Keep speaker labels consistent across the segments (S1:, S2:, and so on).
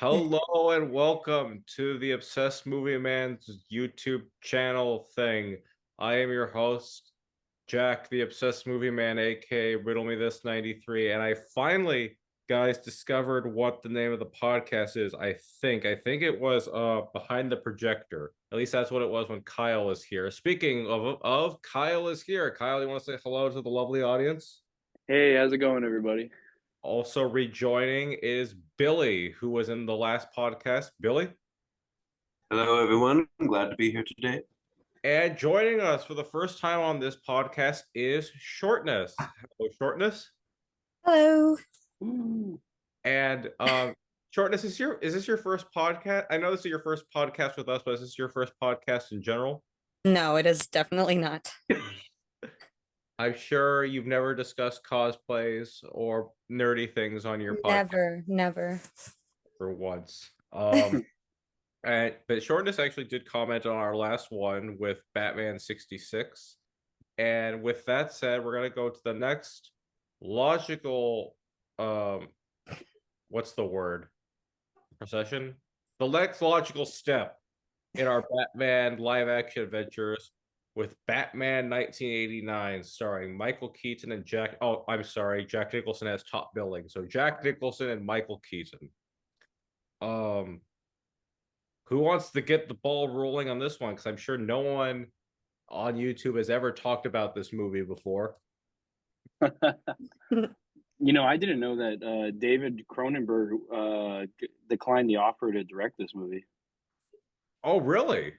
S1: Hello and welcome to the Obsessed Movie Man's YouTube channel thing. I am your host, Jack, the Obsessed Movie Man, aka Riddle Me This 93, and I finally, guys, discovered what the name of the podcast is. I think it was Behind the Projector. At least that's what it was when Kyle is here. Speaking of Kyle is here. Kyle, you want to say hello to the lovely audience?
S2: Hey, how's it going, everybody?
S1: Also rejoining is Billy, who was in the last podcast. Billy?
S3: Hello, everyone. I'm glad to be here today.
S1: And joining us for the first time on this podcast is Shortness. Hello, Shortness.
S4: Hello.
S3: Ooh.
S1: And Shortness, is this your first podcast? I know this is your first podcast with us, but is this your first podcast in general?
S4: No, it is definitely not.
S1: I'm sure you've never discussed cosplays or nerdy things on your podcast
S4: Never.
S1: for once. But Shortness actually did comment on our last one with Batman 66. And with that said, we're gonna go to the next logical what's the word? Procession? The next logical step in our Batman live action adventures with Batman 1989, starring Michael Keaton and Jack Nicholson as top billing. So Jack Nicholson and Michael Keaton. Um who wants to get the ball rolling on this one? Because I'm sure no one on YouTube has ever talked about this movie before.
S2: I didn't know that David Cronenberg declined the offer to direct this movie.
S1: Oh, really?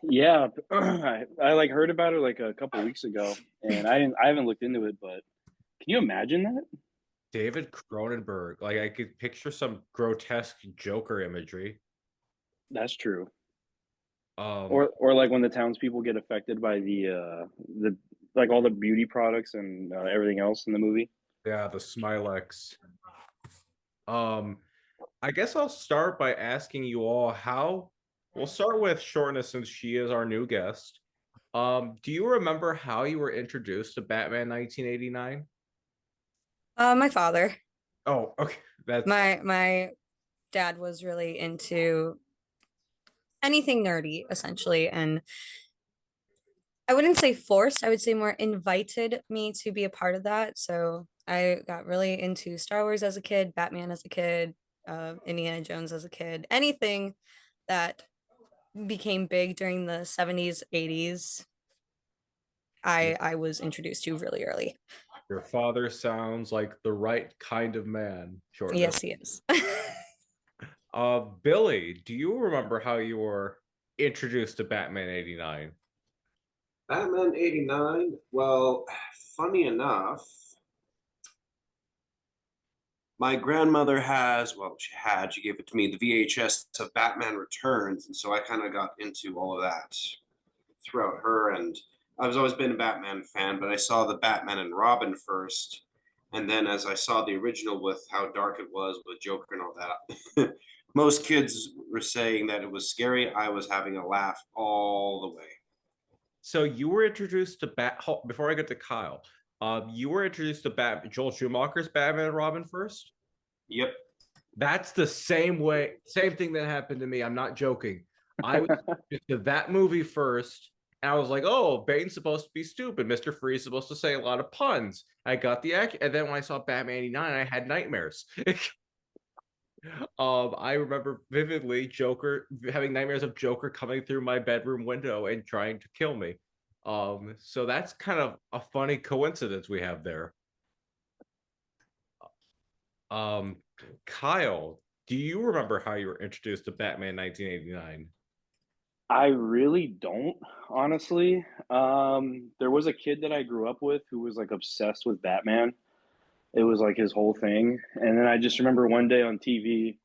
S2: Yeah, I like heard about it like a couple weeks ago, and I haven't looked into it, but can you imagine that?
S1: David Cronenberg. Like I could picture some grotesque Joker imagery.
S2: That's true.
S1: Um,
S2: Or like when the townspeople get affected by the like all the beauty products and everything else in the movie.
S1: yeah, the Smilex. Um, I guess I'll start by asking you all how. We'll start with Shortness since she is our new guest. Do you remember how you were introduced to Batman 1989?
S4: My father.
S1: Oh, okay. That's
S4: My dad was really into anything nerdy, essentially, and I wouldn't say forced, I would say more invited me to be a part of that. So I got really into Star Wars as a kid, Batman as a kid, Indiana Jones as a kid, anything that became big during the 70s, 80s. I was introduced to really early.
S1: your father sounds like the right kind of man, Shortness.
S4: Yes, he is.
S1: Billy, do you remember how you were introduced to Batman 89?
S3: Batman 89. Well, funny enough, my grandmother she gave it to me, the VHS of Batman Returns. And so I kind of got into all of that throughout her. And I was always been a Batman fan, but I saw the Batman and Robin first. And then as I saw the original with how dark it was with Joker and all that, most kids were saying that it was scary. I was having a laugh all the way.
S1: So you were introduced to before I get to Kyle. You were introduced to Joel Schumacher's Batman and Robin first.
S3: Yep.
S1: That's the same thing that happened to me. I'm not joking. I was introduced to that movie first, and I was like, "Oh, Bane's supposed to be stupid. Mr. Freeze is supposed to say a lot of puns." I got the act, and then when I saw Batman '89, I had nightmares. I remember vividly Joker having nightmares of Joker coming through my bedroom window and trying to kill me. So that's kind of a funny coincidence we have there. Um, Kyle, do you remember how you were introduced to Batman 1989?
S2: I really don't, honestly. There was a kid that I grew up with who was like obsessed with Batman. It was like his whole thing. And then I just remember one day on TV,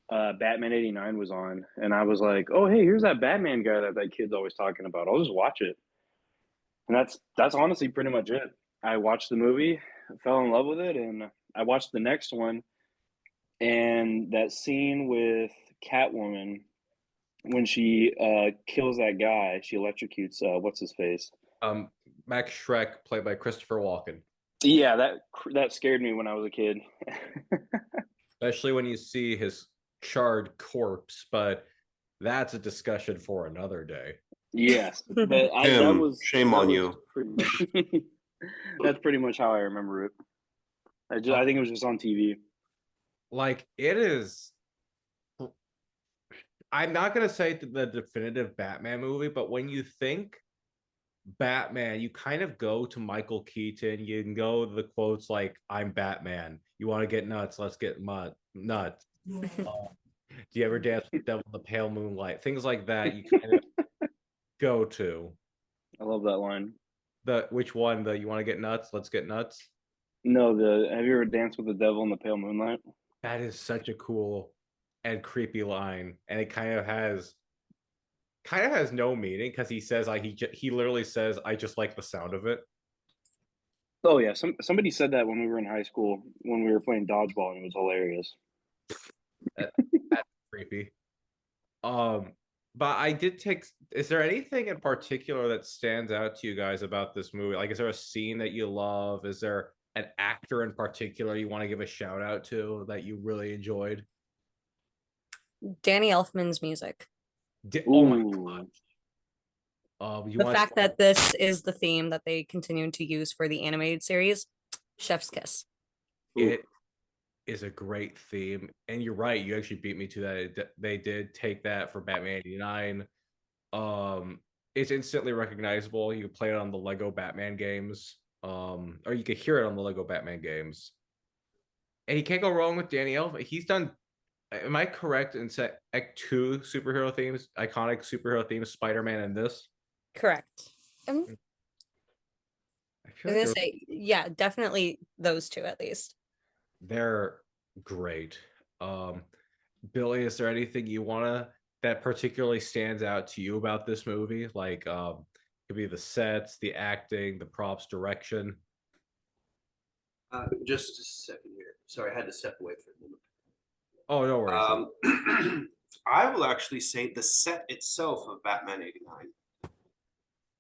S2: Batman 89 was on, and I was like, "Oh, hey, here's that Batman guy that kid's always talking about. I'll just watch it." And that's honestly pretty much it. I watched the movie, fell in love with it, and I watched the next one. And that scene with Catwoman when she kills that guy, she electrocutes what's his face.
S1: Um, Max Shrek, played by Christopher Walken.
S2: Yeah, that scared me when I was a kid.
S1: Especially when you see his charred corpse, but that's a discussion for another day.
S2: Yes, but that
S3: Tim,
S2: was
S3: shame on you.
S2: pretty. That's pretty much how I remember it. I think it was just on TV.
S1: Like it is. I'm not gonna say the definitive Batman movie, but when you think Batman, you kind of go to Michael Keaton. You can go to the quotes like "I'm Batman." You want to get nuts? Let's get nuts. Do you ever dance with the devil in the pale moonlight? Things like that. You kind of go to
S2: I love that line.
S1: the which one? The you want to get nuts? Let's get nuts.
S2: No, the have you ever danced with the devil in the pale moonlight?
S1: That is such a cool and creepy line, and it kind of has no meaning because he says like he literally says I just like the sound of it.
S2: Oh yeah, somebody said that when we were in high school when we were playing dodgeball, and it was hilarious.
S1: That's creepy. Um, but I did take. Is there anything in particular that stands out to you guys about this movie? Like, is there a scene that you love? Is there an actor in particular you want to give a shout out to that you really enjoyed?
S4: Danny Elfman's music.
S1: Oh my god!
S2: Ooh,
S1: You
S4: The
S1: want
S4: fact that this is the theme that they continue to use for the animated series, Chef's Kiss.
S2: ooh.
S1: it is a great theme, and you're right. You actually beat me to that. They did take that for Batman '89. Um, it's instantly recognizable. You can play it on the Lego Batman games, or you could hear it on the Lego Batman games. And you can't go wrong with Danny Elfman. He's done. Am I correct in saying two superhero themes, iconic superhero themes, Spider-Man and this?
S4: Correct.
S1: I
S4: I
S1: feel
S4: was
S1: like
S4: gonna say, yeah, definitely those two at least.
S1: they're great. Um, Billy, is there anything you wanna that particularly stands out to you about this movie? Like, it could be the sets, the acting, the props, direction.
S3: Just a second here. Sorry, I had to step away for a moment.
S1: Oh, no worries.
S3: I will actually say the set itself of Batman '89.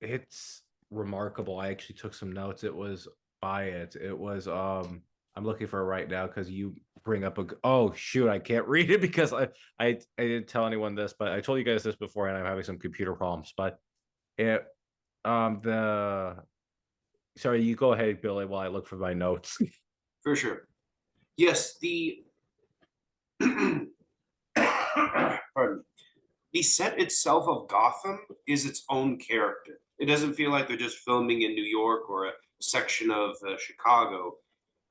S1: It's remarkable. I actually took some notes. It was by it. It was I'm looking for it right now because you bring up a oh shoot, I can't read it because I didn't tell anyone this, but I told you guys this before and I'm having some computer problems. But it the sorry, you go ahead, Billy, while I look for my notes.
S3: For sure. Yes, the pardon. The set itself of Gotham is its own character. It doesn't feel like they're just filming in New York or a section of Chicago.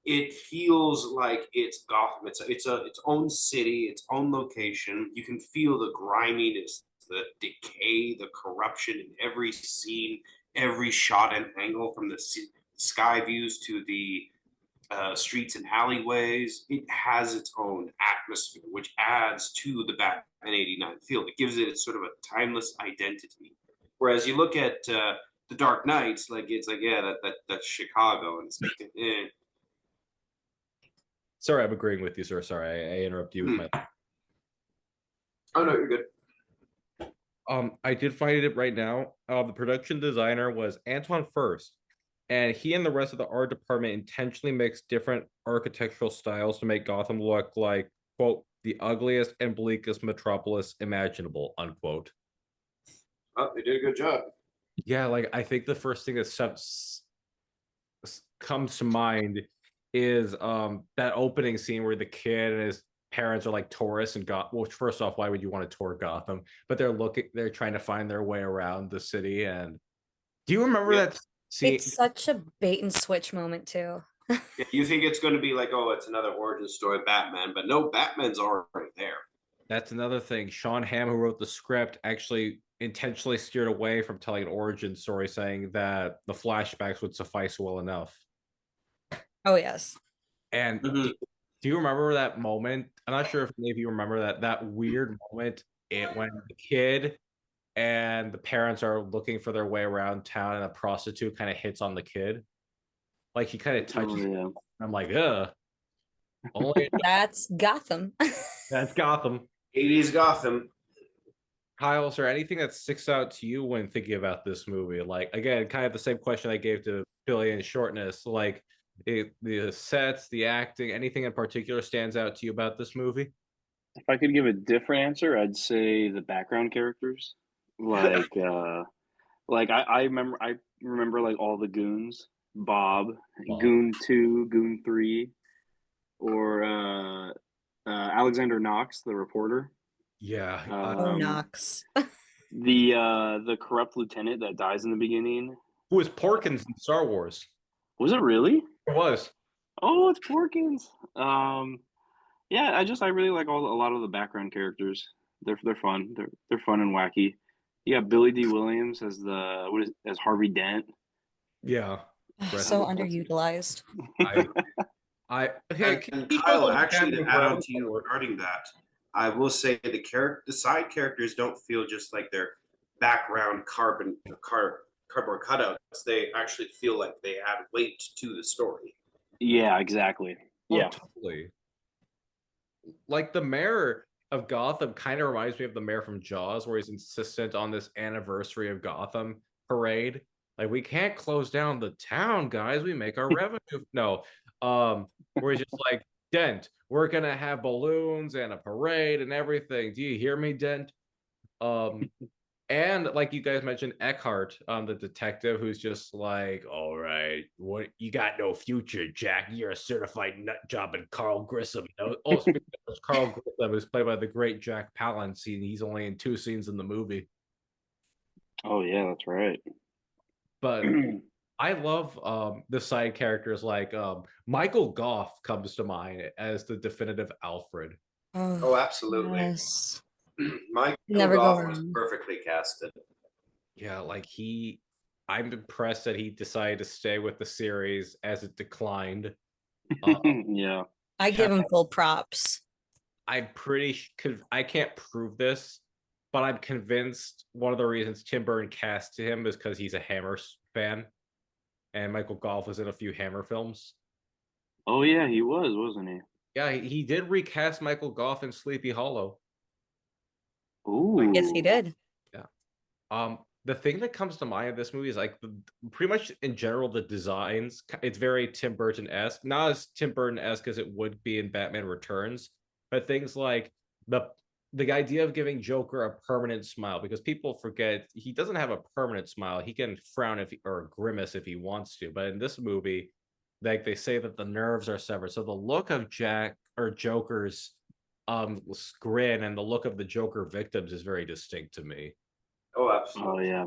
S3: It feels like it's Gotham. It's its own city, its own location. You can feel the griminess, the decay, the corruption in every scene, every shot and angle, from the sky views to the streets and alleyways. It has its own atmosphere, which adds to the Batman '89 feel. It gives it sort of a timeless identity. Whereas you look at the Dark Knight, like it's like yeah, that's Chicago, and it's like eh.
S1: Sorry, I'm agreeing with you, sir. Sorry, I interrupt you with my
S3: Oh no, you're good.
S1: I did find it right now. The production designer was Anton First, and he and the rest of the art department intentionally mixed different architectural styles to make Gotham look like, quote, the ugliest and bleakest metropolis imaginable, unquote.
S3: Oh, they did a good job.
S1: Yeah, like I think the first thing that comes to mind is that opening scene where the kid and his parents are like tourists and got well, first off, why would you want to tour Gotham? But they're trying to find their way around the city. And do you remember
S3: Yeah.
S1: that scene?
S4: It's such a bait and switch moment too.
S3: Yeah, you think it's going to be like, oh, it's another origin story of Batman, but no, Batman's already there.
S1: That's another thing. Sean Hamm, who wrote the script, actually intentionally steered away from telling an origin story, saying that the flashbacks would suffice well enough.
S4: Oh yes.
S1: And
S3: Mm-hmm.
S1: do you remember that moment? I'm not sure if any of you remember that weird moment when the kid and the parents are looking for their way around town and a prostitute kind of hits on the kid. Like he kind of
S2: Oh
S1: touches.
S2: yeah.
S1: I'm like, only
S4: That's Gotham.
S1: that's Gotham.
S3: '80s Gotham.
S1: Kyle, is there anything that sticks out to you when thinking about this movie? Like, again, kind of the same question I gave to Billy and Shortness. Like, the sets, the acting, anything in particular stands out to you about this movie?
S2: If I could give a different answer, I'd say the background characters. Like I remember like all the goons, Bob,
S1: Bob.
S2: Goon 2, Goon 3, or Alexander Knox, the reporter.
S1: Yeah.
S4: Oh,
S2: Um,
S4: Knox.
S2: the corrupt lieutenant that dies in the beginning.
S1: Who was Porkins in Star Wars?
S2: Was it really?
S1: It was.
S2: Oh, it's Porkins. Yeah, I really like a lot of the background characters. They're fun. They're fun and wacky. You got Billy D. Williams as as Harvey Dent.
S1: Yeah. Rest.
S4: So
S2: That's
S4: underutilized.
S1: I. Hey,
S3: And
S1: he shows
S3: Kyle,
S1: up in
S3: actually, to
S1: Batman
S3: add on
S1: Forever.
S3: to you regarding that, I will say the side characters don't feel just like they're background cardboard cutouts. They actually feel like they add weight to the story.
S2: Yeah, exactly.
S1: Oh,
S2: Yeah.
S1: totally. Like the mayor of Gotham kind of reminds me of the mayor from Jaws, where he's insistent on this anniversary of Gotham parade. Like, we can't close down the town, guys. We make our revenue. No, where he's just like, Dent, we're gonna have balloons and a parade and everything. Do you hear me, Dent? Um, and like you guys mentioned, Eckhart, the detective, who's just like, all right, what you got no future, Jack. You're a certified nut job. And Carl Grissom. Oh, speaking of Carl Grissom, who's played by the great Jack Palance. He's only in 2 scenes in the movie.
S2: Oh yeah, that's right.
S1: But I love the side characters like Michael Goff comes to mind as the definitive Alfred.
S3: Oh,
S4: Oh,
S3: absolutely.
S4: yes.
S3: Michael
S4: Never go
S3: Goff was
S4: wrong.
S3: perfectly casted.
S1: Yeah, like I'm impressed that he decided to stay with the series as it declined. Uh,
S2: Yeah.
S4: I give him full props.
S1: I'm I can't prove this, but I'm convinced one of the reasons Tim Burton cast him is because he's a Hammer fan, and Michael Goff was in a few Hammer films.
S2: Oh yeah, he was, wasn't he?
S1: Yeah, he did recast Michael Goff in Sleepy Hollow. Like,
S4: Yes, he
S2: Ooh.
S4: did.
S1: yeah. The thing that comes to mind of this movie is like pretty much in general the designs. It's very Tim Burton esque, not as Tim Burton esque as it would be in Batman Returns, but things like the idea of giving Joker a permanent smile, because people forget he doesn't have a permanent smile. He can frown or grimace if he wants to, but in this movie, like they say that the nerves are severed, so the look of Jack or Joker's grin and the look of the Joker victims is very distinct to me.
S3: Oh,
S2: Oh
S3: absolutely.
S2: yeah.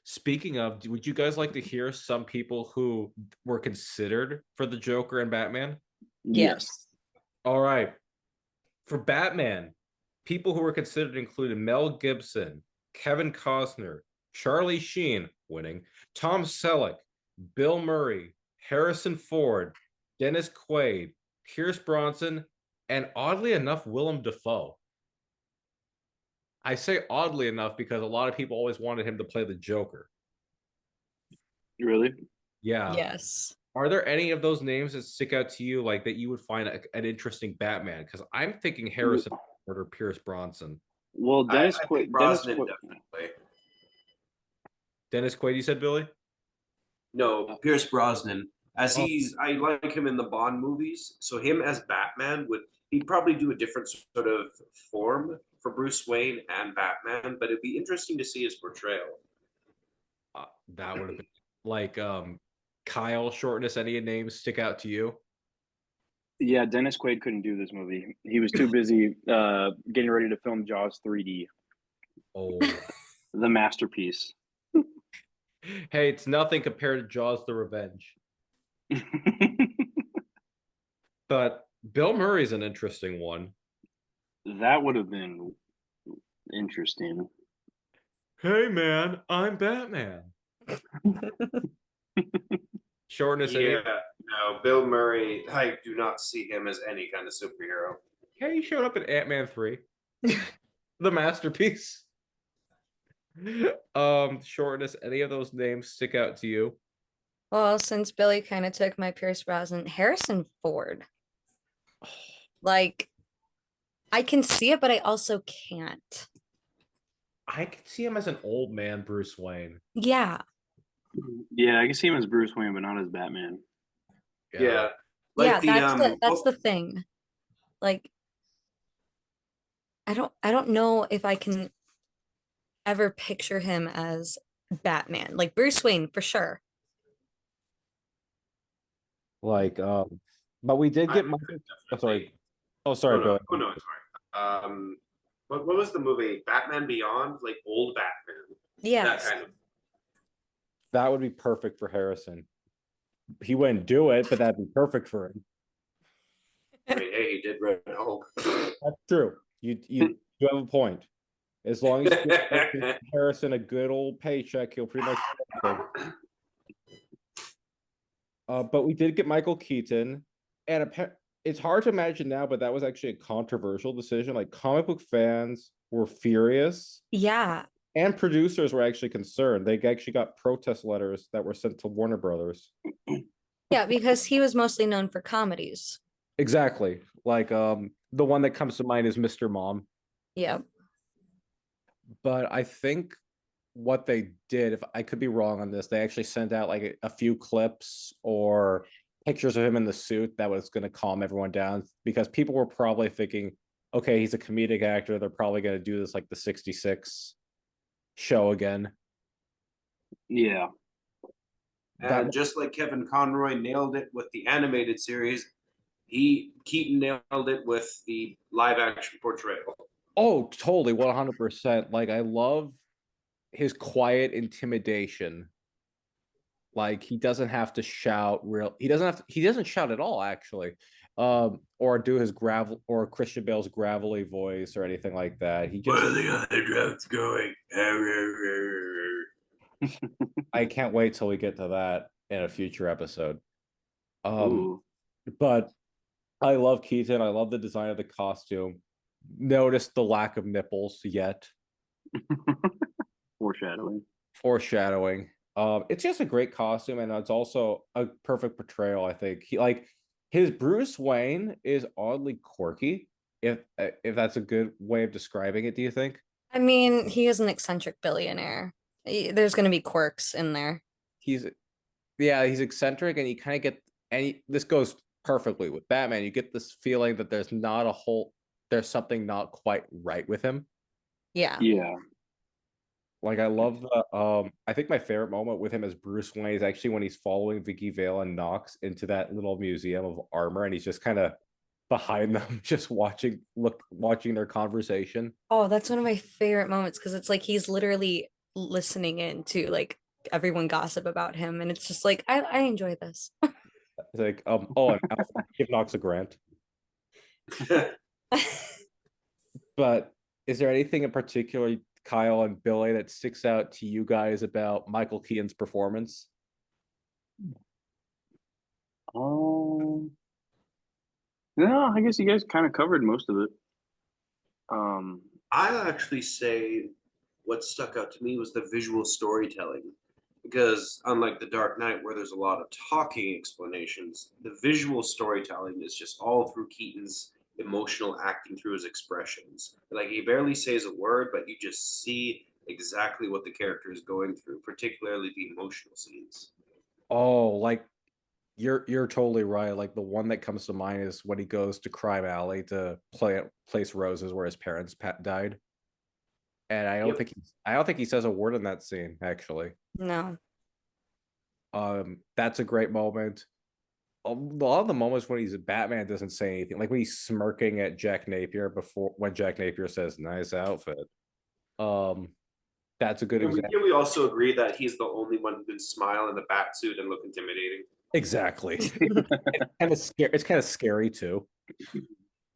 S1: Speaking of, would you guys like to hear some people who were considered for the Joker and Batman?
S2: Yes.
S4: Yes.
S1: All right. For Batman, people who were considered included Mel Gibson, Kevin Costner, Charlie Sheen, winning, Tom Selleck, Bill Murray, Harrison Ford, Dennis Quaid, Pierce Bronson, and oddly enough, Willem Dafoe. I say oddly enough because a lot of people always wanted him to play the Joker.
S2: Really?
S1: Yeah.
S4: Yes.
S1: Are there any of those names that stick out to you, like that you would find an interesting Batman? Because I'm thinking Harrison Ford or Pierce Bronson.
S2: Well,
S3: I think Brosnan definitely.
S1: Dennis Quaid, you said, Billy?
S3: No, Pierce Brosnan. As
S1: Oh,
S3: I like him in the Bond movies. So him as Batman he'd probably do a different sort of form for Bruce Wayne and Batman, but it'd be interesting to see his portrayal.
S1: that would have been like Kyle Shortness. Any names stick out to you?
S2: Yeah, Dennis Quaid couldn't do this movie. He was too busy getting ready to film Jaws 3D,
S1: Oh,
S2: the masterpiece.
S1: hey, it's nothing compared to Jaws: The Revenge. But Bill Murray's an interesting one.
S2: That would have been interesting.
S1: Hey, man, I'm Batman. Shortness, any?
S3: Yeah, no, Bill Murray, I do not see him as any kind of superhero.
S1: Hey, he showed up in Ant-Man 3, the masterpiece. Shortness, any of those names stick out to you?
S4: Well, since Billy kind of took my Pierce Brosnan, Harrison Ford. Like, I can see it, but I also can't.
S1: I could see him as an old man Bruce Wayne.
S4: Yeah.
S2: Yeah, I can see him as Bruce Wayne, but not as Batman.
S3: Yeah.
S4: Yeah,
S3: Like
S4: that's the thing. Like, I don't know if I can ever picture him as Batman. Like Bruce Wayne for sure.
S1: Like, but we did
S3: I
S1: get
S3: could
S1: Michael. Oh, sorry.
S3: definitely.
S1: Oh,
S3: Oh
S1: sorry,
S3: no,
S1: Billy.
S3: oh no, it's fine. What was the movie? Batman Beyond, like old Batman, that
S4: Yes.
S3: kind of.
S1: That would be perfect for Harrison. He wouldn't do it, but that'd be perfect for him.
S3: I mean, hey, he did Red Hulk.
S1: That's true. You have a point. As long as you give Harrison a good old paycheck, he'll pretty much do anything. But we did get Michael Keaton, and it's hard to imagine now, but that was actually a controversial decision. Like comic book fans were furious,
S4: Yeah.
S1: and producers were actually concerned. They actually got protest letters that were sent to Warner Brothers.
S4: Yeah, because he was mostly known for comedies.
S1: Exactly. Like the one that comes to mind is Mr. Mom.
S4: Yeah.
S1: But I think what they did, if I could be wrong on this, they actually sent out like a few clips or pictures of him in the suit that was going to calm everyone down because people were probably thinking, okay, he's a comedic actor. They're probably going to do this like the 66 show again.
S2: Yeah.
S1: That
S3: And just like Kevin Conroy nailed it with the animated series, Keaton nailed it with the live action portrayal.
S1: Oh, totally 100%. Like I love his quiet intimidation. Like he doesn't have to shout real. He doesn't shout at all actually. Or do his gravel or Christian Bale's gravelly voice or anything like that. He
S3: Where
S1: just
S3: are the other drugs going?
S1: I can't wait till we get to that in a future episode. Um,
S2: Ooh.
S1: but I love Keaton. I love the design of the costume. Notice the lack of nipples yet.
S2: Foreshadowing.
S1: Foreshadowing. It's just a great costume, and it's also a perfect portrayal. I think he like his Bruce Wayne is oddly quirky. If that's a good way of describing it, do you think?
S4: I mean, he is an eccentric billionaire. There's going to be quirks in there.
S1: He's Yeah, he's eccentric, and you kind of get this goes perfectly with Batman. You get this feeling that there's something not quite right with him.
S4: Yeah.
S2: Yeah.
S1: Like I love the I think my favorite moment with him as Bruce Wayne is actually when he's following Vicky Vale and Knox into that little museum of armor and he's just kind of behind them just watching their conversation.
S4: Oh, that's one of my favorite moments because it's like he's literally listening in to like everyone gossip about him. And it's just like, I enjoy this.
S1: It's like oh, and Alfred give Knox a grant. But is there anything in particular, Kyle and Billy, that sticks out to you guys about Michael Keaton's performance?
S2: Um, no, I guess you guys kind of covered most of it.
S3: I'll actually say what stuck out to me was the visual storytelling. Because unlike The Dark Knight, where there's a lot of talking explanations, the visual storytelling is just all through Keaton's emotional acting through his expressions. Like he barely says a word, but you just see exactly what the character is going through, particularly the emotional scenes.
S1: Oh, like you're totally right. Like the one that comes to mind is when he goes to Crime Alley to place roses where his parents died. And
S3: Yep.
S1: I don't think he says a word in that scene, actually.
S4: No.
S1: That's a great moment. A lot of the moments when he's a Batman doesn't say anything, like when he's smirking at Jack Napier before when Jack Napier says, nice outfit. Um, that's a good example.
S3: Can we also agree that he's the only one who can smile in the bat suit and look intimidating?
S1: Exactly. It's kind of scary too.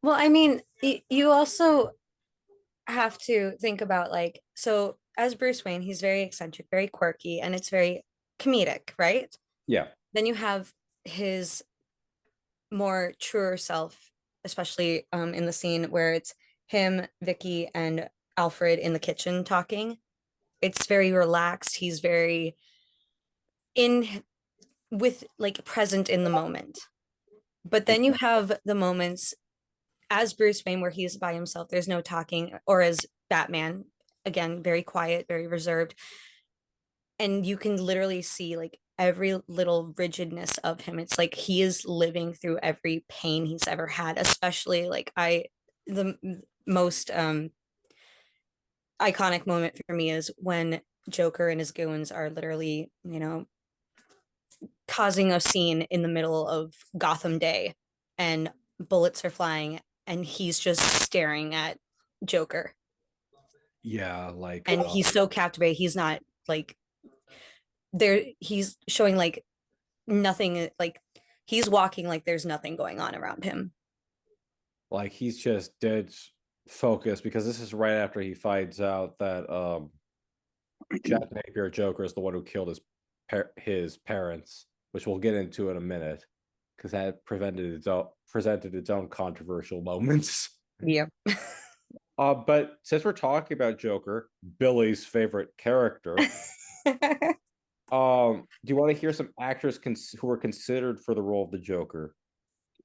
S4: Well, I mean, you also have to think about like, so as Bruce Wayne, he's very eccentric, very quirky, and it's very comedic, right?
S1: Yeah.
S4: Then you have his more truer self, especially in the scene where it's him, Vicky, and Alfred in the kitchen talking. It's very relaxed. He's very in with like present in the moment. But then you have the moments as Bruce Wayne where he's by himself, there's no talking, or as Batman, again, very quiet, very reserved. And you can literally see like every little rigidness of him. It's like he is living through every pain he's ever had, especially like the most iconic moment for me is when Joker and his goons are literally, causing a scene in the middle of Gotham Day and bullets are flying and he's just staring at Joker.
S1: Yeah, like
S4: And he's so captivated. He's not like there, he's showing like nothing, like he's walking like there's nothing going on around him.
S1: he's just dead focused because this is right after he finds out that Jack Napier Joker is the one who killed his parents, which we'll get into in a minute because that presented its own controversial moments.
S4: Yeah.
S1: But since we're talking about Joker, Billy's favorite character, do you want to hear some actors who were considered for the role of the Joker?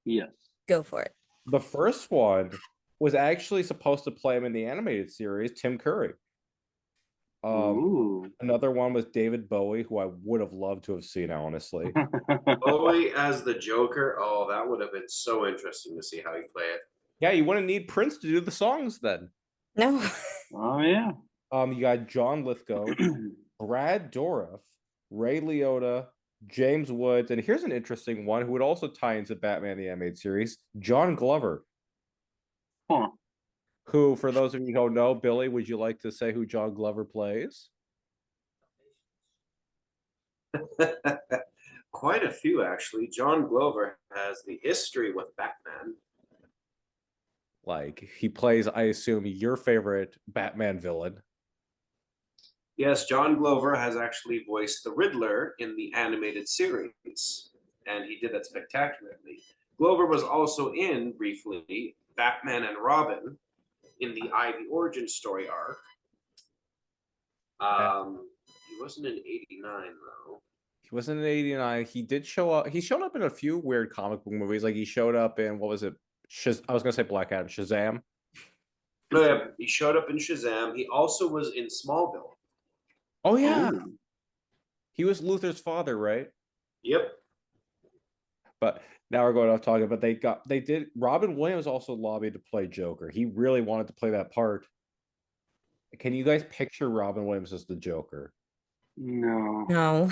S2: Yes.
S4: Go for it.
S1: The first one was actually supposed to play him in the animated series, Tim Curry.
S2: Ooh.
S1: Another one was David Bowie, who I would have loved to have seen, honestly.
S3: Bowie as the Joker. Oh, that would have been so interesting to see how he play it.
S1: Yeah, you wouldn't need Prince to do the songs then.
S4: No.
S2: Oh yeah.
S1: You got John Lithgow, Brad Dourif, Ray Liotta, James Woods, and here's an interesting one who would also tie into Batman the Animated Series, John Glover.
S2: Huh.
S1: Who, for those of you who don't know, Billy, would you like to say who John Glover plays?
S3: Quite a few, actually. John Glover has the history with Batman.
S1: Like, he plays, I assume, your favorite Batman villain.
S3: Yes, John Glover has actually voiced the Riddler in the animated series, and he did that spectacularly. Glover was also in, briefly, Batman and Robin in the Ivy origin story arc. He wasn't in 89, though.
S1: He wasn't in 89. He did show up. He showed up in a few weird comic book movies. Like, he showed up in, what was it? I was going to say Black Adam, Shazam.
S3: Oh, yeah, he showed up in Shazam. He also was in Smallville.
S1: Oh, yeah.
S2: Ooh.
S1: He was Luther's father, right?
S3: Yep.
S1: But now we're going off talking. But they did. Robin Williams also lobbied to play Joker. He really wanted to play that part. Can you guys picture Robin Williams as the Joker?
S2: No.
S4: No.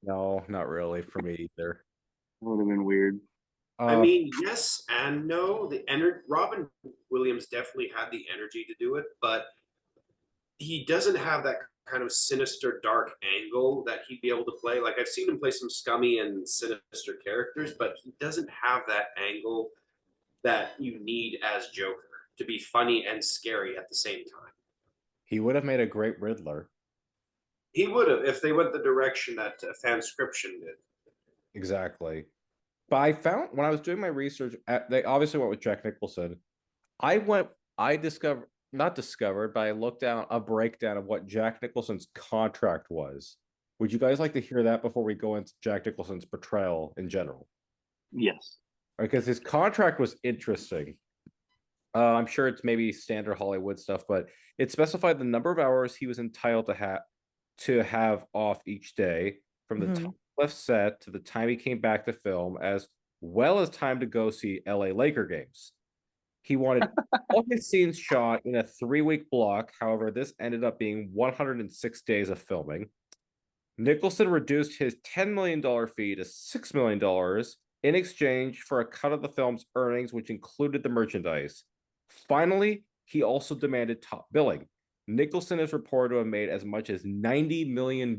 S1: No, not really for me either.
S2: That would have been weird.
S3: I mean, yes and no. Robin Williams definitely had the energy to do it, but he doesn't have that kind of sinister, dark angle that he'd be able to play. Like, I've seen him play some scummy and sinister characters, but he doesn't have that angle that you need as Joker to be funny and scary at the same time.
S1: he would have made a great Riddler.
S3: He would have if they went the direction that Fanscription did.
S1: Exactly. But I found when I was doing my research, they obviously went with Jack Nicholson. I discovered, not discovered, but I looked down a breakdown of what Jack Nicholson's contract was. Would you guys like to hear that before we go into Jack Nicholson's portrayal in general?
S2: Yes.
S1: Because his contract was interesting. I'm sure it's maybe standard Hollywood stuff, but it specified the number of hours he was entitled to have off each day from the time he left set to the time he came back to film, as well as time to go see LA Laker games. He wanted all his scenes shot in a 3-week block. However, this ended up being 106 days of filming. Nicholson reduced his $10 million fee to $6 million in exchange for a cut of the film's earnings, which included the merchandise. Finally, he also demanded top billing. Nicholson is reported to have made as much as $90 million.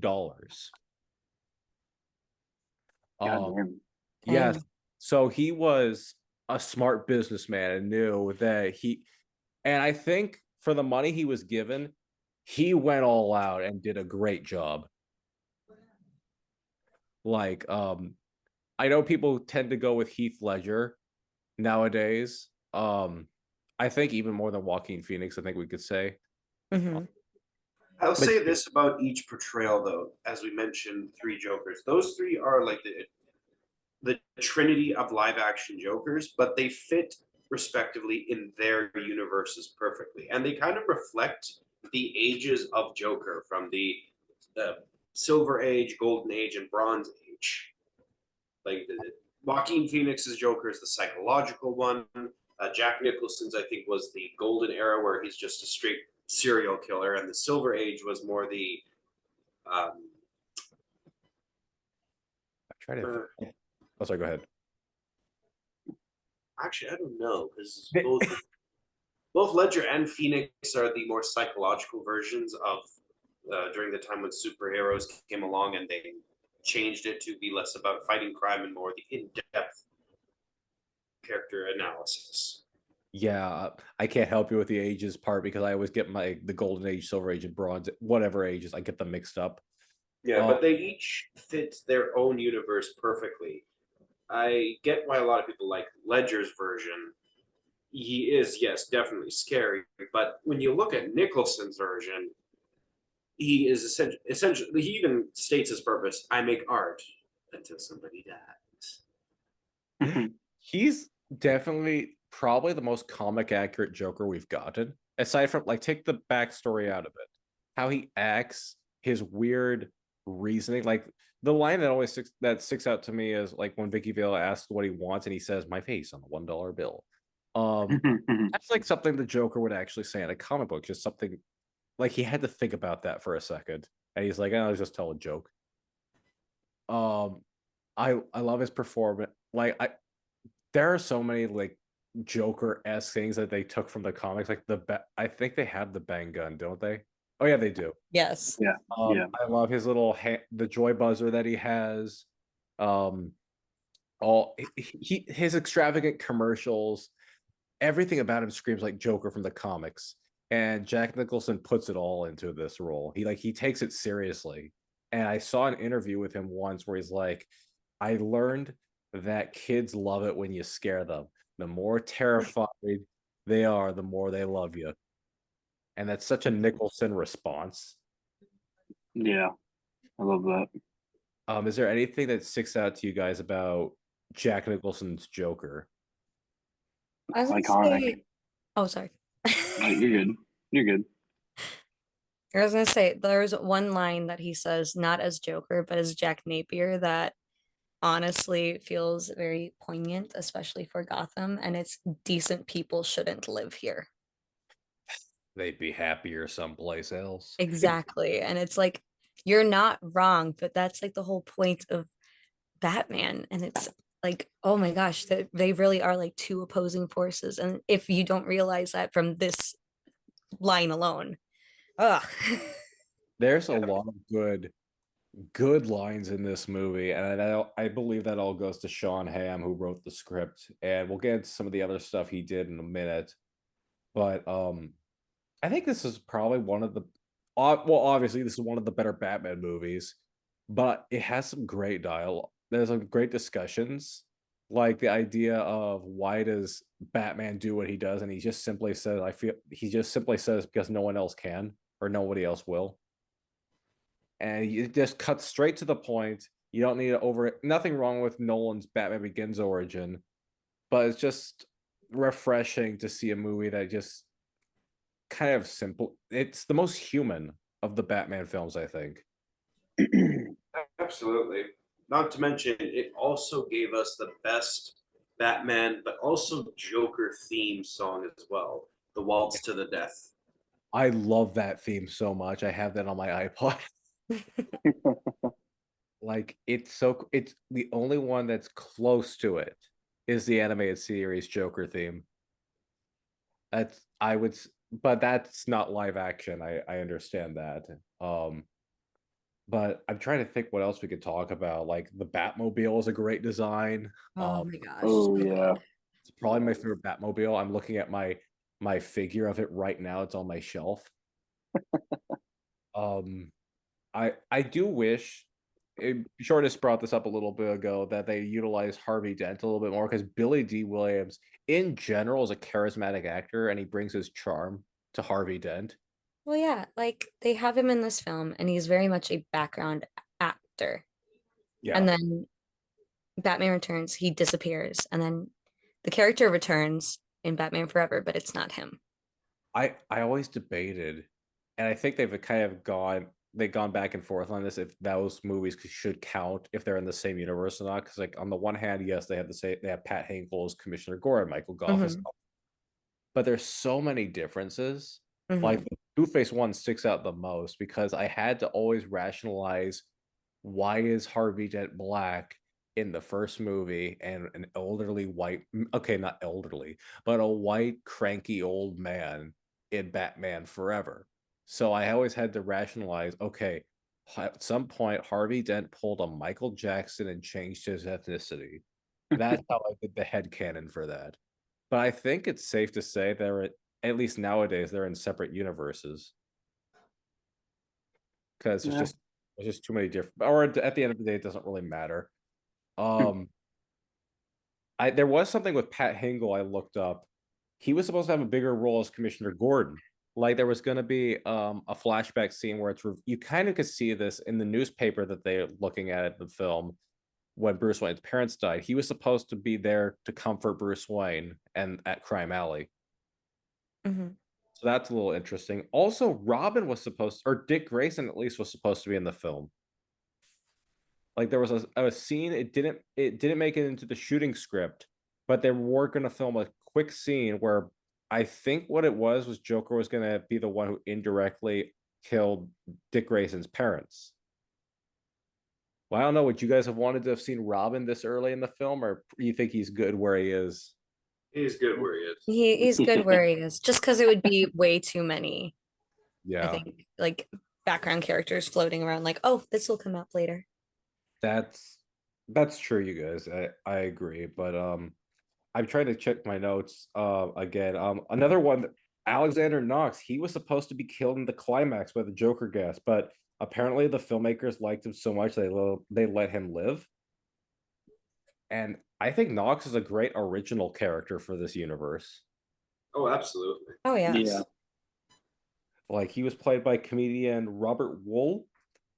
S2: Goddamn.
S1: Yes. So he was a smart businessman and knew that and I think for the money he was given, he went all out and did a great job. Like, I know people tend to go with Heath Ledger nowadays. I think even more than Joaquin Phoenix, I think we could say.
S3: I'll say this about each portrayal, though. As we mentioned, three Jokers. Those three are like the trinity of live action Jokers, but they fit respectively in their universes perfectly, and they kind of reflect the ages of Joker from the Silver Age, Golden Age, and Bronze Age. Like Joaquin Phoenix's Joker is the psychological one. Jack Nicholson's, I think, was the golden era where he's just a straight serial killer, and the Silver Age was more the
S1: Try to. Oh, sorry. Go ahead.
S3: actually, I don't know, because both Ledger and Phoenix are the more psychological versions of during the time when superheroes came along, and they changed it to be less about fighting crime and more the in-depth character analysis.
S1: Yeah, I can't help you with the ages part because I always get the golden age, silver age, and bronze, whatever ages, I get them mixed up.
S3: Yeah, but they each fit their own universe perfectly. I get why a lot of people like Ledger's version. He is, yes, definitely scary, but when you look at Nicholson's version, he is essentially he even states his purpose: I make art until somebody dies.
S1: He's definitely probably the most comic accurate Joker we've gotten. Aside from like take the backstory out of it. How he acts, his weird reasoning. Like the line that always sticks out to me is like when Vicky Vale asks what he wants and he says, "My face on a $1 bill." That's like something the Joker would actually say in a comic book, just something like he had to think about that for a second. And he's like, I'll just tell a joke. I love his performance. Like there are so many like Joker-esque things that they took from the comics. Like I think they have the bang gun, don't they? Oh yeah, they do.
S4: Yes.
S2: Yeah.
S1: I love his little the joy buzzer that he has. All his extravagant commercials. Everything about him screams like Joker from the comics. And Jack Nicholson puts it all into this role. He takes it seriously. And I saw an interview with him once where he's like, I learned that kids love it when you scare them. The more terrified they are, the more they love you. And that's such a Nicholson response.
S2: Yeah, I love that.
S1: Is there anything that sticks out to you guys about Jack Nicholson's Joker?
S4: I was gonna
S2: Iconic.
S4: say, oh, sorry.
S2: You're good. You're good.
S4: I was gonna say there's one line that he says, not as Joker, but as Jack Napier, that honestly feels very poignant, especially for Gotham, and it's decent people shouldn't live here.
S1: They'd be happier someplace else.
S4: Exactly. And it's like, you're not wrong, but that's like the whole point of Batman. And it's like, oh my gosh, they really are like two opposing forces. And if you don't realize that from this line alone, ugh.
S1: There's a lot of good lines in this movie, and I believe that all goes to Sean Hamm, who wrote the script, and we'll get into some of the other stuff he did in a minute. But I think this is probably one of the well, obviously this is one of the better Batman movies, but it has some great dialogue. There's some great discussions, like the idea of why does Batman do what he does, and he just simply says, he just simply says because no one else can or nobody else will, and it just cuts straight to the point. You don't need to nothing wrong with Nolan's Batman Begins origin, but it's just refreshing to see a movie that just kind of simple. It's the most human of the Batman films, I think.
S3: Absolutely. Not to mention, it also gave us the best Batman, but also Joker theme song as well. The Waltz to the Death.
S1: I love that theme so much. I have that on my iPod. Like it's the only one that's close to it is the animated series Joker theme. That's I would but that's not live action. I understand that. But I'm trying to think what else we could talk about. Like the Batmobile is a great design.
S4: Oh my gosh.
S2: Oh
S4: So
S2: yeah.
S4: good.
S1: It's probably my favorite Batmobile. I'm looking at my figure of it right now. It's on my shelf. Um, I do wish Shortness brought this up a little bit ago that they utilize Harvey Dent a little bit more because Billy D. Williams, in general, is a charismatic actor and he brings his charm to Harvey Dent.
S4: Well, yeah, like they have him in this film and he's very much a background actor.
S1: Yeah,
S4: And then Batman Returns, he disappears. And then the character returns in Batman Forever, but it's not him.
S1: I always debated, and I think they've gone back and forth on this if those movies should count if they're in the same universe or not. Because like on the one hand, yes, they have Pat Hinkle as Commissioner Gordon, Michael Goff as
S4: Mhm.
S1: but there's so many differences. Like
S4: Mhm.
S1: the Two-Face one sticks out the most because I had to always rationalize why is Harvey Dent black in the first movie and an elderly white, okay, not elderly, but a white cranky old man in Batman Forever. So I always had to rationalize, okay, at some point Harvey Dent pulled a Michael Jackson and changed his ethnicity. That's how I did the headcanon for that. But I think it's safe to say they're at least nowadays they're in separate universes because
S2: Yeah.
S1: there's just too many different. Or at the end of the day, it doesn't really matter. Um, I there was something with Pat Hingle I looked up. He was supposed to have a bigger role as Commissioner Gordon. Like there was going to be a flashback scene where you kind of could see this in the newspaper that they're looking at the film when Bruce Wayne's parents died. He was supposed to be there to comfort Bruce Wayne and at Crime Alley.
S4: Mhm.
S1: So that's a little interesting. Also, Robin was supposed, or Dick Grayson at least was supposed to be in the film. Like there was a scene, it didn't make it into the shooting script, but they were going to film a quick scene where I think what it was Joker was going to be the one who indirectly killed Dick Grayson's parents. Well, I don't know. Would you guys have wanted to have seen Robin this early in the film, or you think he's good where he is?
S3: He's good where he is.
S4: He's good where he is, just because it would be way too many, I
S1: Yeah,
S4: think, like background characters floating around, like, oh, this will come up later.
S1: that's that's true, you guys. I agree, but I'm trying to check my notes again. Another one, Alexander Knox, he was supposed to be killed in the climax by the Joker gas, but apparently the filmmakers liked him so much they let him live. And I think Knox is a great original character for this universe.
S3: Oh, absolutely.
S4: Oh,
S2: Yeah.
S4: yes.
S1: Like he was played by comedian Robert Wool.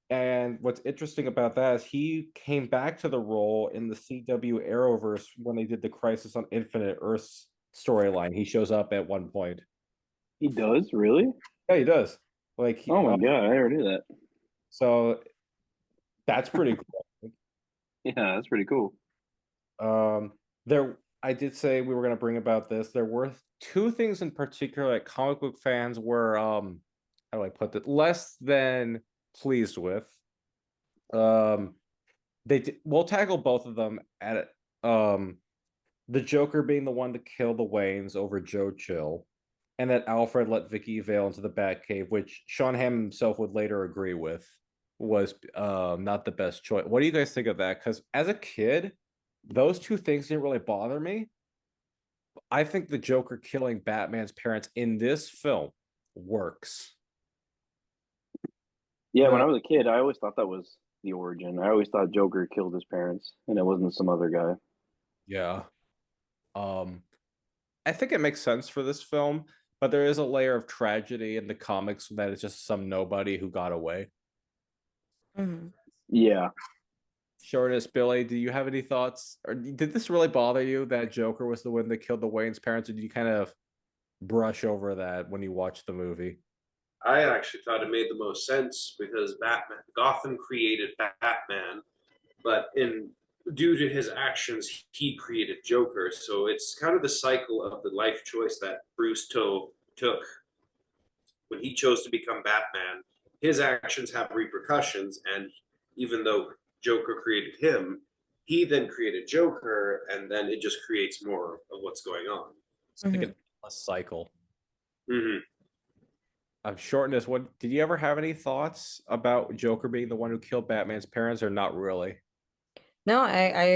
S1: And what's interesting about that is he came back to the role in the CW Arrowverse when they did the Crisis on Infinite Earths storyline. He shows up at one point.
S2: He does, really?
S1: Yeah, he does. Like,
S2: Oh my God, I never knew that.
S1: so that's pretty cool.
S2: Yeah, that's pretty cool.
S1: There, I did say we were going to bring about this. There were two things in particular that comic book fans were, how do I put it, less than pleased with. Um, we'll tackle both of them at the Joker being the one to kill the Waynes over Joe Chill, and that Alfred let Vicky Vale into the Batcave, which Sean Hamm himself would later agree with was not the best choice. What do you guys think of that? Because as a kid, those two things didn't really bother me. I think the Joker killing Batman's parents in this film works.
S2: Yeah, when
S1: The
S2: I was a kid, I always thought that was the origin. I always thought Joker killed his parents and it wasn't some other guy.
S1: Yeah. Um, I think it makes sense for this film, but there is a layer of tragedy in the comics that is just some nobody who got away.
S4: Mhm.
S2: Yeah.
S1: Shortness, Billy, do you have any thoughts? Or did this really bother you that Joker was the one that killed the Wayne's parents, or did you kind of brush over that when you watched the movie?
S3: I actually thought it made the most sense because Gotham created Batman, but in due to his actions, he created Joker. So it's kind of the cycle of the life choice that took when he chose to become Batman. His actions have repercussions, and even though Joker created him, he then created Joker, and then it just creates more of what's going on.
S1: It's like an
S4: Mhm.
S1: endless cycle.
S3: Mm-hmm.
S1: Shortness, what did you ever have any thoughts about Joker being the one who killed Batman's parents, or not really?
S4: No, I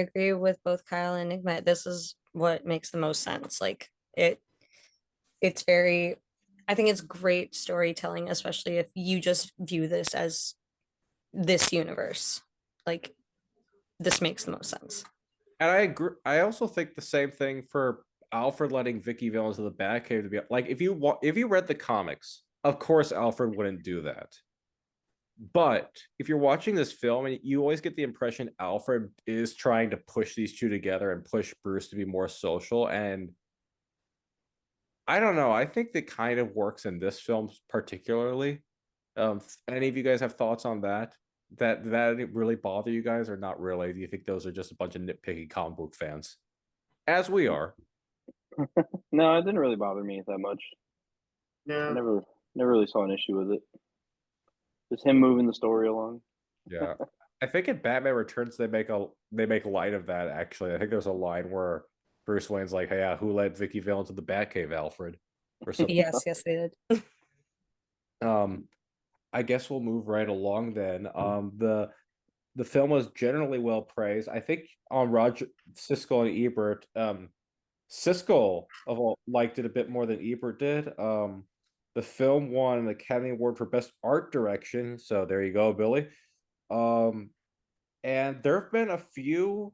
S4: agree with both Kyle and Enigma. This is what makes the most sense. Like it's very, I think it's great storytelling, especially if you just view this as this universe. Like this makes the most sense.
S1: And I agree. I also think the same thing for Alfred letting Vicky Vale into the Batcave to be like if you read the comics, of course Alfred wouldn't do that. But if you're watching this film and you always get the impression Alfred is trying to push these two together and push Bruce to be more social. And I don't know. I think that kind of works in this film particularly. Any of you guys have thoughts on that? That it really bother you guys or not really? Do you think those are just a bunch of nitpicky comic book fans? As we are.
S2: No, it didn't really bother me that much. I
S3: Yeah.
S2: never really saw an issue with it. Just him moving the story along.
S1: Yeah. I think in Batman Returns they make light of that actually. I think there's a line where Bruce Wayne's like, "Hey, who let Vicky Vale into the Batcave, Alfred?" Or something.
S4: Yes, yes, they did.
S1: Um, I guess we'll move right along then. The film was generally well praised. I think on Roger Siskel and Ebert, Siskel of all liked it a bit more than Ebert did. The film won an Academy Award for Best Art Direction, so there you go, Billy. Um, and there have been a few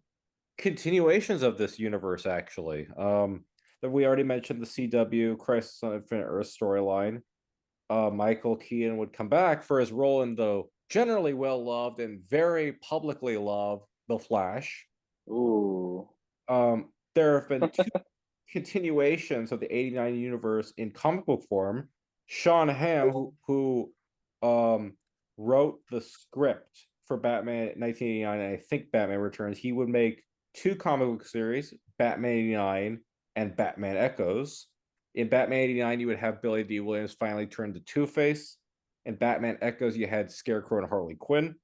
S1: continuations of this universe, actually. That we already mentioned the CW Crisis on Infinite Earth storyline. Michael Keaton would come back for his role in the generally well loved and very publicly loved The Flash.
S2: Ooh.
S1: There have been two continuations of the 89 universe in comic book form. Sean Hamm, who wrote the script for Batman 1989, and I think Batman Returns, he would make two comic book series, Batman 89 and Batman Echoes. In Batman 89, you would have Billy D. Williams finally turn to Two-Face. In Batman Echoes, you had Scarecrow and Harley Quinn.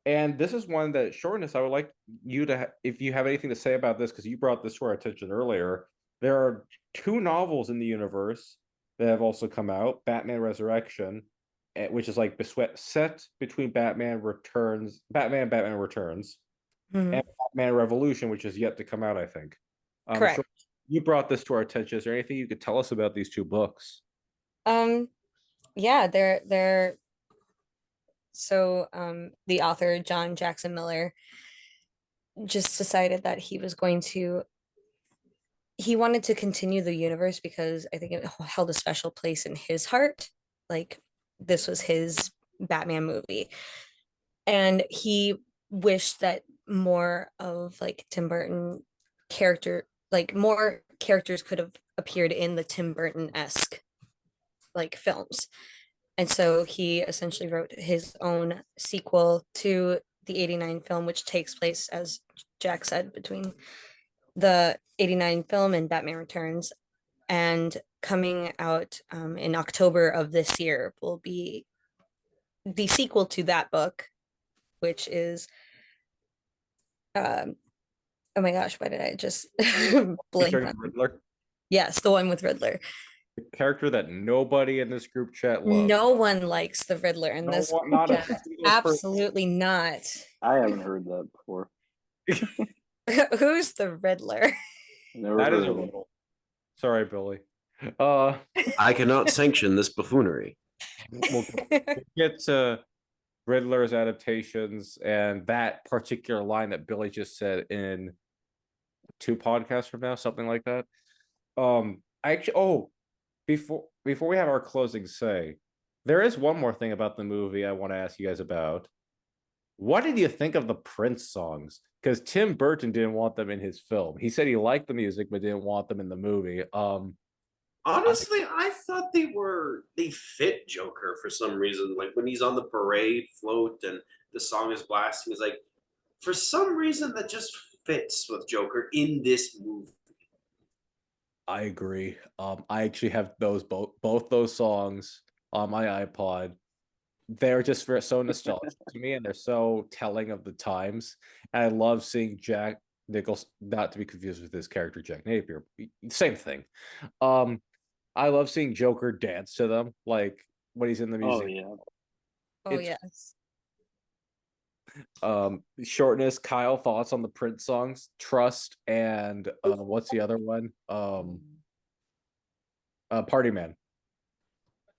S1: And this is one that Shortness, I would like you to, if you have anything to say about this, because you brought this to our attention earlier. There are two novels in the universe that have also come out: Batman Resurrection, which is like set between Batman Returns,
S4: Mhm.
S1: and Batman Revolution, which is yet to come out, I think.
S4: Correct.
S1: You brought this to our attention. Is there anything you could tell us about these two books?
S4: Um, yeah, they're so the author John Jackson Miller just decided that he wanted to continue the universe because I think it held a special place in his heart. Like this was his Batman movie. And he wished that more of like Tim Burton character, like more characters could have appeared in the Tim Burton-esque like films. And so he essentially wrote his own sequel to the 89 film, which takes place, as Jack said, between the 89 film and Batman Returns. And coming out in October of this year will be the sequel to that book, which is, oh my gosh, why did I just blank
S1: Featuring
S4: on?
S1: Riddler,
S4: Yes, the one with Riddler.
S1: the character that nobody in this group chat loves.
S4: No one likes the Riddler in
S1: No
S4: this
S1: one,
S4: group
S1: not a
S4: chat.
S1: single person.
S4: Absolutely not.
S2: I haven't heard that before.
S4: Who's the Riddler?
S2: Never
S1: That is
S2: heard
S1: a
S2: of him.
S1: riddle. Sorry, Billy. Uh,
S3: I cannot sanction this buffoonery.
S1: we'll get to Riddler's adaptations and that particular line that Billy just said in two podcasts from now, something like that. I actually, before we have our closing say, there is one more thing about the movie I want to ask you guys about. What did you think of the Prince songs? Because Tim Burton didn't want them in his film. He said he liked the music but didn't want them in the movie. I,
S3: Honestly, I thought they fit Joker for some reason. Like when he's on the parade float and the song is blasting, is like for some reason that just fits with Joker in this movie.
S1: I agree. I actually have both those songs on my iPod. They're just so nostalgic to me, and they're so telling of the times. And I love seeing Jack Nichols, not to be confused with his character Jack Napier, same thing. Um, I love seeing Joker dance to them, like when he's in the
S2: Oh
S1: museum.
S2: yeah.
S4: Oh,
S1: It's
S4: yes.
S1: Shortness. Kyle, thoughts on the Prince songs? Trust and what's the other one? Party Man.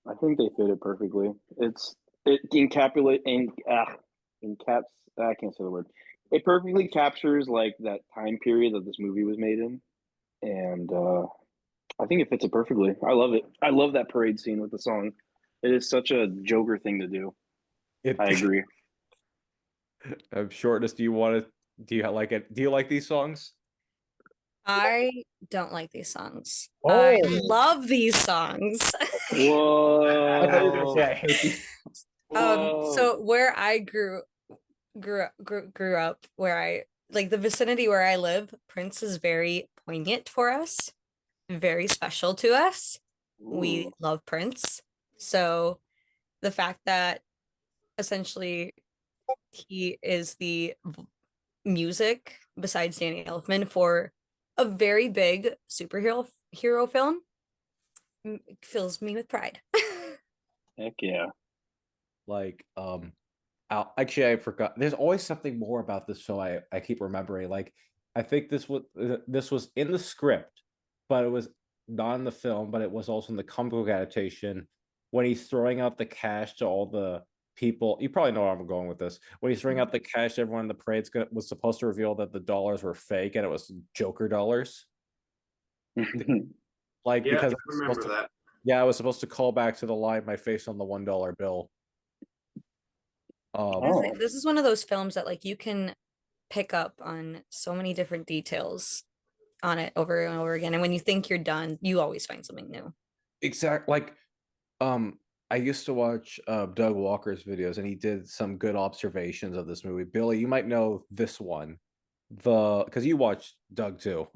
S2: I think they fit it perfectly. It encapsulate in encaps I can't say the word. It perfectly captures like that time period that this movie was made in. And I think it fits it perfectly. I love it. I love that parade scene with the song. It is such a Joker thing to do.
S1: It
S2: I agree.
S1: Shortness. Do you want to? Do you like it? Do you like these songs?
S4: I don't like these songs. I
S1: Oh,
S4: love these songs.
S1: I thought you were gonna say
S2: Whoa.
S1: I hate these.
S2: Whoa.
S4: So where I grew up, where I like the vicinity where I live, Prince is very poignant for us. very special to us. We
S2: Ooh.
S4: love Prince. So the fact that essentially he is the music besides Danny Elfman for a very big hero film fills me with pride.
S2: Heck yeah.
S1: Like, actually, I forgot. There's always something more about this show. I keep remembering. Like, I think this was in the script, but it was not in the film. But it was also in the comic book adaptation when he's throwing out the cash to all the people. You probably know where I'm going with this. When he's throwing out the cash, everyone in the parade's was supposed to reveal that the dollars were fake and it was Joker dollars. Like
S3: Yeah,
S1: because
S3: I remember that.
S1: yeah, I was supposed to call back to the line my face on the $1 bill.
S2: Oh.
S4: This is one of those films that like you can pick up on so many different details on it over and over again. And when you think you're done, you always find something new.
S1: Exact like um I used to watch Doug Walker's videos and he did some good observations of this movie. Billy, you might know this one. The because you watched Doug too.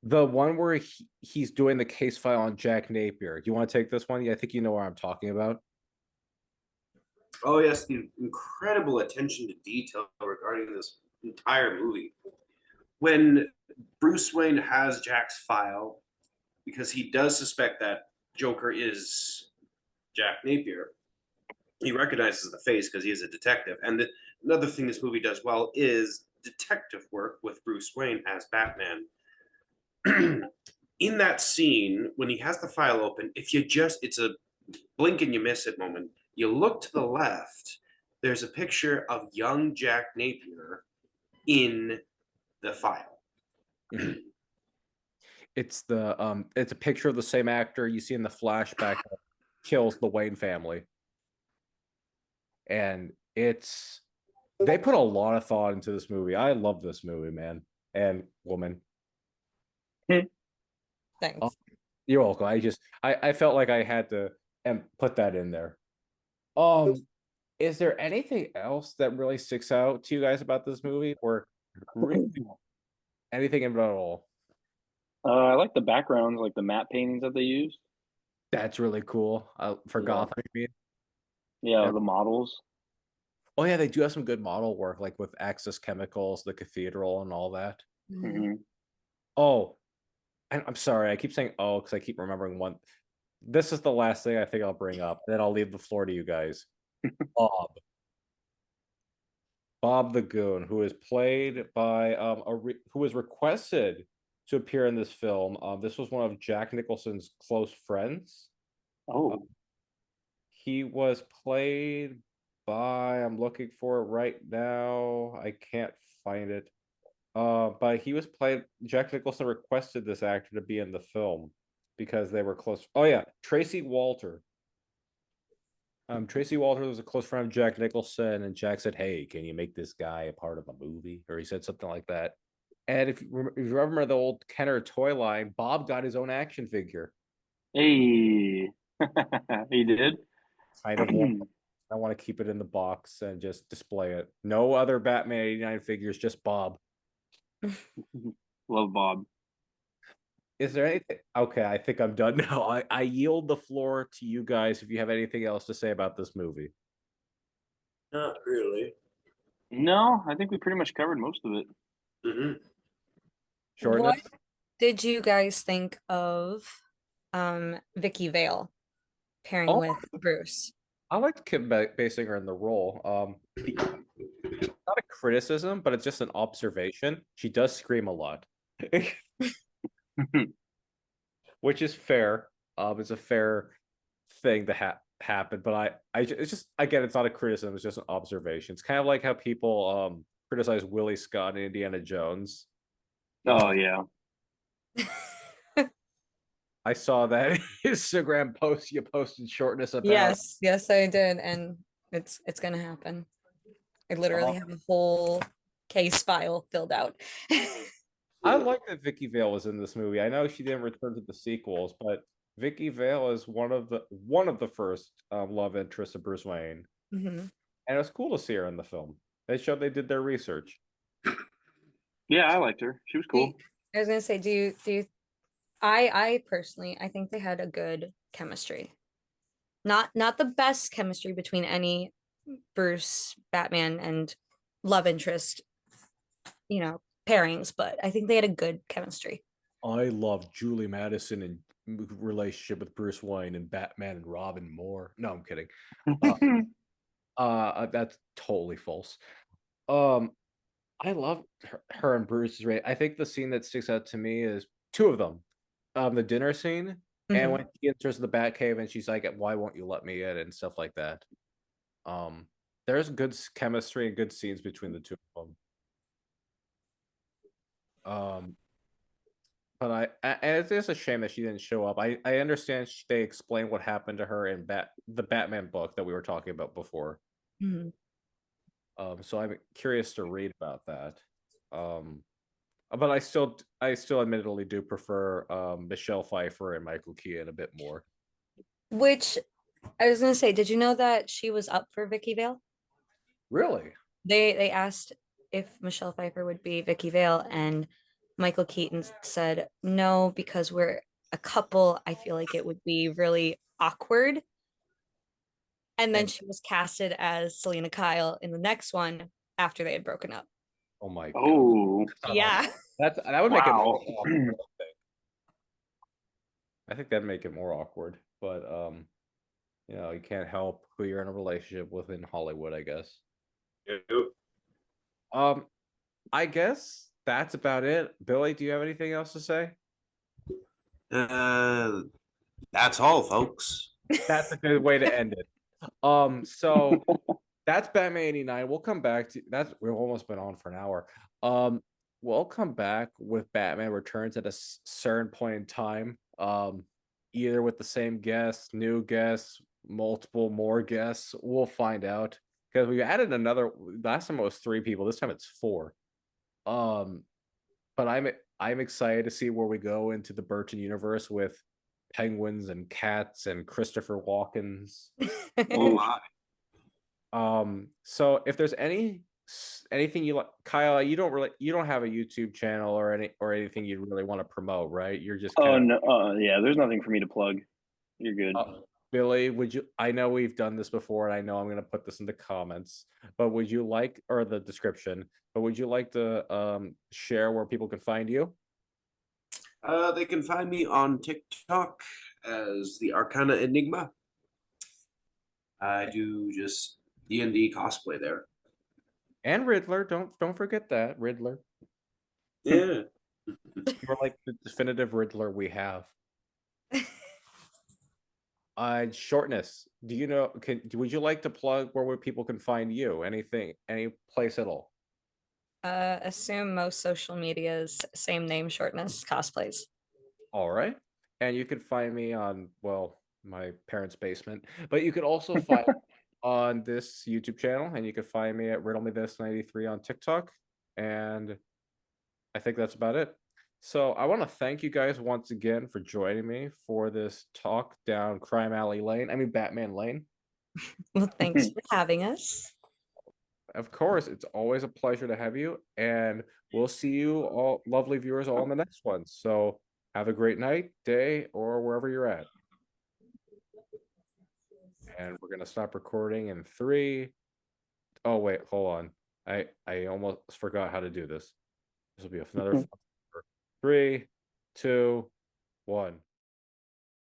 S1: The one where he's doing the case file on Jack Napier. Do you want to take this one? Yeah, I think you know what I'm talking about.
S3: Oh yes, the incredible attention to detail regarding this entire movie. When Bruce Wayne has Jack's file, because he does suspect that Joker is Jack Napier, he recognizes the face because he is a detective. And another thing this movie does well is detective work with Bruce Wayne as Batman. In that scene, when he has the file open, if you just, it's a blink and you miss it moment. You look to the left, there's a picture of young Jack Napier in the file.
S1: It's a picture of the same actor you see in the flashback that kills the Wayne family. And they put a lot of thought into this movie. I love this movie, man. And woman.
S4: Thanks.
S1: You're welcome. I felt like I had to and put that in there. Is there anything else that really sticks out to you guys about this movie, or really anything at all?
S2: I like the backgrounds, like the matte paintings that they use.
S1: That's really cool. For
S2: Yeah.
S1: Gotham, I mean.
S2: Yeah,
S1: Yeah.
S2: the models.
S1: Oh yeah, they do have some good model work, like with Axis Chemicals, the cathedral, and all that.
S2: Hmm.
S1: Oh, and I'm sorry, I keep saying oh because I keep remembering one. This is the last thing I think I'll bring up. Then I'll leave the floor to you guys. Bob. Bob the Goon, who is played by who was requested to appear in this film. This was one of Jack Nicholson's close friends.
S2: Oh,
S1: He was played by I'm looking for it right now. I can't find it. But he was played. Jack Nicholson requested this actor to be in the film because they were close. Oh yeah, Tracy Walter. Tracy Walter was a close friend of Jack Nicholson, and Jack said, "Hey, can you make this guy a part of a movie?" Or he said something like that. And if you remember the old Kenner toy line, Bob got his own action figure.
S2: hey, he did.
S1: Kind of want, I want to keep it in the box and just display it. No other Batman 89 figures, just Bob.
S2: Love Bob.
S1: Is there anything? Okay, I think I'm done now. I yield the floor to you guys if you have anything else to say about this movie.
S3: Not really.
S2: No, I think we pretty much covered most of it.
S3: Mm-hmm.
S4: What
S1: Shortness?
S4: did you guys think of Vicky Vale pairing
S1: Oh,
S4: with Bruce?
S1: I liked Kim Basinger in the role. Not a criticism, but it's just an observation. She does scream a lot, which is fair. It's a fair thing to happen. But it's just again, it's not a criticism. It's just an observation. It's kind of like how people criticize Willie Scott and Indiana Jones.
S2: Oh yeah.
S1: I saw that Instagram post you posted Shortness about.
S4: Yes, I did, and it's gonna happen. I literally have a whole case file filled out.
S1: I like that Vicky Vale was in this movie. I know she didn't return to the sequels, but Vicky Vale is one of the first love interests of Bruce Wayne,
S4: Mhm.
S1: and it was cool to see her in the film. They showed they did their research.
S2: Yeah, I liked her. She was cool.
S4: I was gonna say, do you I personally, I think they had a good chemistry. Not the best chemistry between any Bruce, Batman, and love interest, pairings, but I think they had a good chemistry.
S1: I love Julie Madison and relationship with Bruce Wayne and Batman and Robin more. No, I'm kidding. That's totally false. Um, I love her and Bruce's rate. I think the scene that sticks out to me is two of them. The dinner scene, and
S4: Mhm.
S1: when she enters the Batcave and she's like, "Why won't you let me in?" and stuff like that. Um, there's good chemistry and good scenes between the two of them. But and it's just a shame that she didn't show up. I understand they explained what happened to her in the Batman book that we were talking about before.
S4: Mhm.
S1: So I'm curious to read about that. Um, but I still admittedly do prefer Michelle Pfeiffer and Michael Keaton a bit more.
S4: Which I was gonna say, did you know that she was up for Vicky Vale?
S1: Really?
S4: They asked if Michelle Pfeiffer would be Vicky Vale, and Michael Keaton said no because we're a couple. I feel like it would be really awkward. And then
S1: And
S4: she was casted as Selena Kyle in the next one after they had broken up.
S1: oh my god,
S2: Oh,
S1: that's not awkward.
S4: Yeah.
S1: That would make it more
S2: wow.
S1: awkward. I think that'd make it more awkward. But you can't help who you're in a relationship with in Hollywood, I guess.
S3: Yep.
S1: Um, I guess that's about it. Billy, do you have anything else to say?
S3: Uh, that's all, folks.
S1: That's a good way to end it. So that's Batman 89. We'll come back to that's we've almost been on for an hour. Um, we'll come back with Batman Returns at a certain point in time. Either with the same guests, new guests, multiple more guests. We'll find out. Because we added another last time it was 3 people, this time it's 4. Um, but I'm excited to see where we go into the Burton universe with penguins and cats and Christopher Walkens.
S3: Oh my.
S1: So if there's anything you like, Kyle, you don't have a YouTube channel or anything you really want to promote, right? You're just kind
S2: Oh
S1: of
S2: no, yeah. There's nothing for me to plug. You're good.
S1: Billy, would you I know we've done this before and I know I'm going to put this in the comments, but would you like or the description, but would you like to share where people can find you?
S3: They can find me on TikTok as the Arcana Enigma. I do just D&D cosplay there.
S1: And Riddler, don't forget that Riddler.
S3: Yeah.
S1: You're like the definitive Riddler we have. Shortness. Do you know? Would you like to plug where people can find you? Anything, any place at all?
S4: Assume most social medias, same name, Shortness, cosplays.
S1: All right. And you can find me on, well, my parents' basement, but you could also find on this YouTube channel, and you can find me at Riddle Me This 93 on TikTok. And I think that's about it. So I want to thank you guys once again for joining me for this talk down Crime Alley Lane. I mean Batman Lane.
S4: Well, thanks for having us.
S1: Of course, it's always a pleasure to have you, and we'll see you all, lovely viewers, all in the next one. So have a great night, day, or wherever you're at. And we're gonna stop recording in 3. Oh wait, hold on. I almost forgot how to do this. This will be another 3, 2, 1.